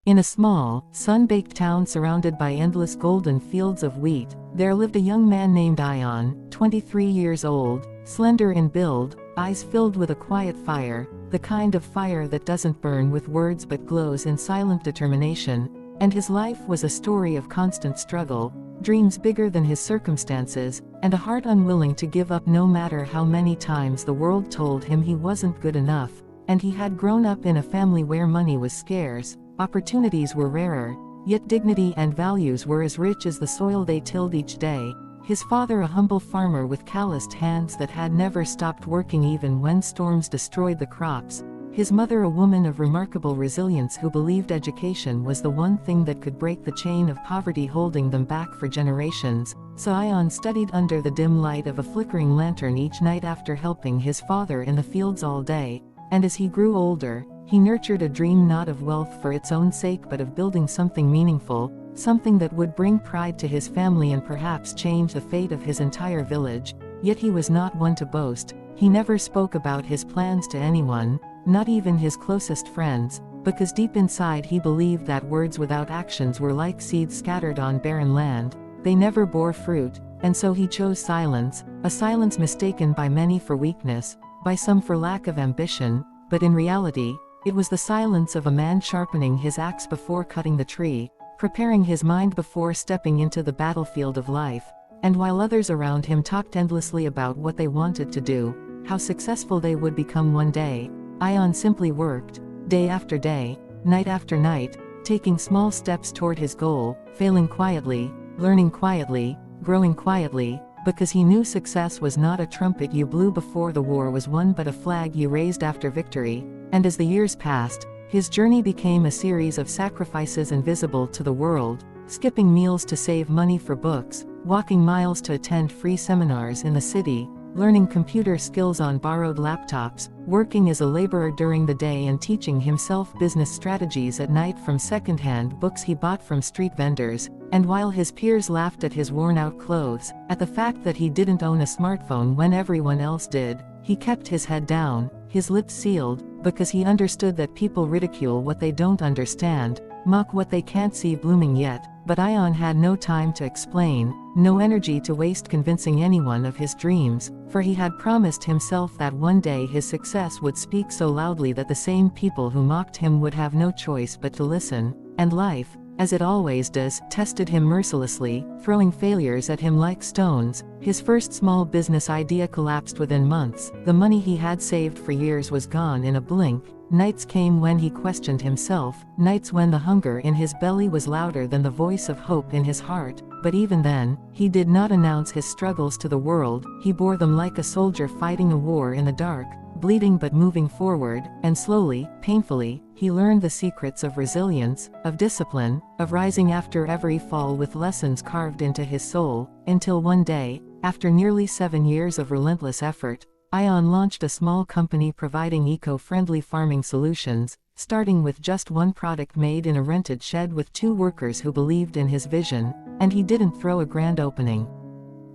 In a small, sun-baked town surrounded by endless golden fields of wheat, there lived a young man named Ayaan, 23 years old, slender in build, eyes filled with a quiet fire, the kind of fire that doesn't burn with words but glows in silent determination, and his life was a story of constant struggle, dreams bigger than his circumstances, and a heart unwilling to give up no matter how many times the world told him he wasn't good enough, and he had grown up in a family where money was scarce. Opportunities were rarer, yet dignity and values were as rich as the soil they tilled each day. His father a humble farmer with calloused hands that had never stopped working even when storms destroyed the crops. His mother a woman of remarkable resilience who believed education was the one thing that could break the chain of poverty holding them back for generations. So Ayaan studied under the dim light of a flickering lantern each night after helping his father in the fields all day. And as he grew older, he nurtured a dream not of wealth for its own sake but of building something meaningful, something that would bring pride to his family and perhaps change the fate of his entire village. Yet he was not one to boast. He never spoke about his plans to anyone, not even his closest friends, because deep inside he believed that words without actions were like seeds scattered on barren land. They never bore fruit, and so he chose silence, a silence mistaken by many for weakness, by some for lack of ambition, but in reality, it was the silence of a man sharpening his axe before cutting the tree, preparing his mind before stepping into the battlefield of life. And while others around him talked endlessly about what they wanted to do, how successful they would become one day, Ayaan simply worked, day after day, night after night, taking small steps toward his goal, failing quietly, learning quietly, growing quietly, because he knew success was not a trumpet you blew before the war was won but a flag you raised after victory. And as the years passed, his journey became a series of sacrifices invisible to the world, skipping meals to save money for books, walking miles to attend free seminars in the city, learning computer skills on borrowed laptops, working as a laborer during the day and teaching himself business strategies at night from second-hand books he bought from street vendors. And while his peers laughed at his worn-out clothes, at the fact that he didn't own a smartphone when everyone else did, he kept his head down, his lips sealed, because he understood that people ridicule what they don't understand, mock what they can't see blooming yet. But Ayaan had no time to explain, no energy to waste convincing anyone of his dreams, for he had promised himself that one day his success would speak so loudly that the same people who mocked him would have no choice but to listen. And life, as it always does, tested him mercilessly, throwing failures at him like stones. His first small business idea collapsed within months. The money he had saved for years was gone in a blink. Nights came when he questioned himself, nights when the hunger in his belly was louder than the voice of hope in his heart. But even then, he did not announce his struggles to the world. He bore them like a soldier fighting a war in the dark, bleeding but moving forward. And slowly, painfully, he learned the secrets of resilience, of discipline, of rising after every fall with lessons carved into his soul, until one day, after nearly 7 years of relentless effort, Ayaan launched a small company providing eco-friendly farming solutions, starting with just one product made in a rented shed with 2 workers who believed in his vision. And he didn't throw a grand opening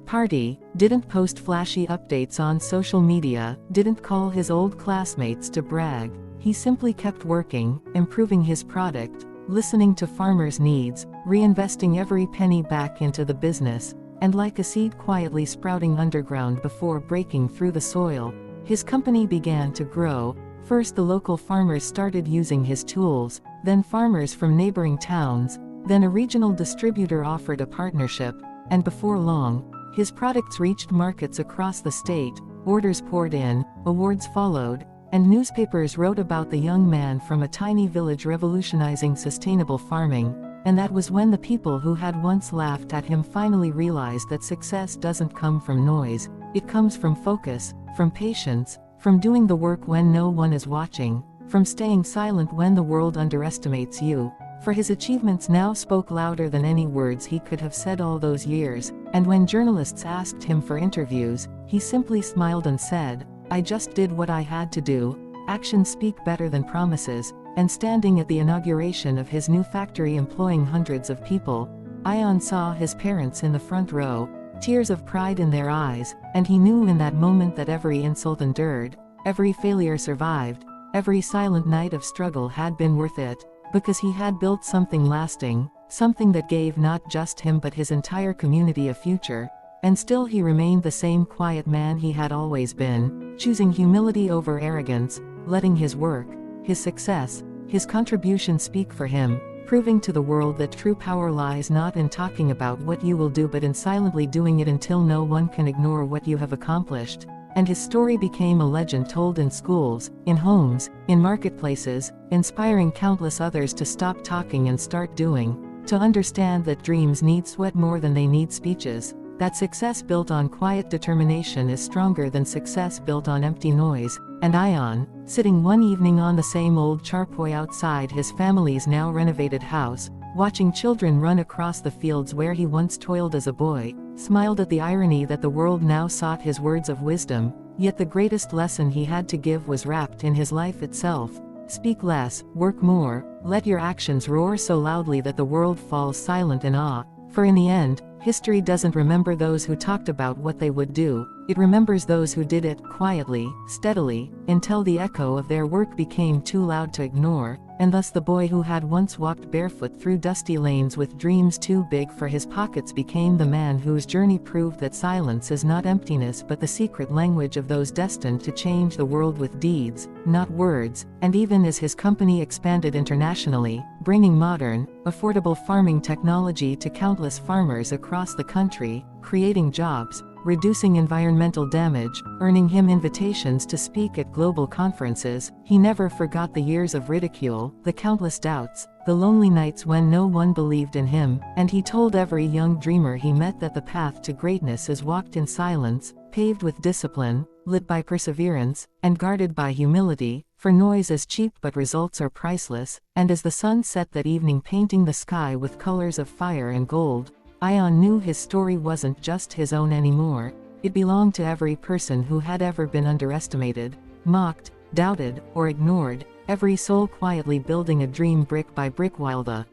party, didn't post flashy updates on social media, didn't call his old classmates to brag. He simply kept working, improving his product, listening to farmers' needs, reinvesting every penny back into the business, and like a seed quietly sprouting underground before breaking through the soil, his company began to grow. First the local farmers started using his tools, then farmers from neighboring towns, then a regional distributor offered a partnership, and before long, his products reached markets across the state, orders poured in, awards followed, and newspapers wrote about the young man from a tiny village revolutionizing sustainable farming. And that was when the people who had once laughed at him finally realized that success doesn't come from noise, it comes from focus, from patience, from doing the work when no one is watching, from staying silent when the world underestimates you. For his achievements now spoke louder than any words he could have said all those years, and when journalists asked him for interviews, he simply smiled and said, "I just did what I had to do." Actions speak better than promises. And standing at the inauguration of his new factory employing hundreds of people, Ayaan saw his parents in the front row, tears of pride in their eyes, and he knew in that moment that every insult endured, every failure survived, every silent night of struggle had been worth it. Because he had built something lasting, something that gave not just him but his entire community a future. And still he remained the same quiet man he had always been, choosing humility over arrogance, letting his work, his success, his contribution speak for him, proving to the world that true power lies not in talking about what you will do but in silently doing it until no one can ignore what you have accomplished. And his story became a legend told in schools, in homes, in marketplaces, inspiring countless others to stop talking and start doing, to understand that dreams need sweat more than they need speeches, that success built on quiet determination is stronger than success built on empty noise. And Ayaan, sitting one evening on the same old charpoy outside his family's now renovated house, watching children run across the fields where he once toiled as a boy, smiled at the irony that the world now sought his words of wisdom, yet the greatest lesson he had to give was wrapped in his life itself. Speak less, work more, let your actions roar so loudly that the world falls silent in awe, for in the end, history doesn't remember those who talked about what they would do, it remembers those who did it, quietly, steadily, until the echo of their work became too loud to ignore, and thus the boy who had once walked barefoot through dusty lanes with dreams too big for his pockets became the man whose journey proved that silence is not emptiness but the secret language of those destined to change the world with deeds, not words. And even as his company expanded internationally, bringing modern, affordable farming technology to countless farmers across the country, creating jobs, reducing environmental damage, earning him invitations to speak at global conferences, he never forgot the years of ridicule, the countless doubts, the lonely nights when no one believed in him, and he told every young dreamer he met that the path to greatness is walked in silence, paved with discipline, lit by perseverance, and guarded by humility, for noise is cheap but results are priceless. And as the sun set that evening painting the sky with colors of fire and gold, Ayaan knew his story wasn't just his own anymore, it belonged to every person who had ever been underestimated, mocked, doubted, or ignored, every soul quietly building a dream brick by brick while the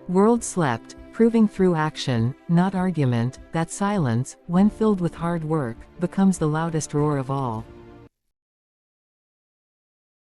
world slept, proving through action, not argument, that silence, when filled with hard work, becomes the loudest roar of all.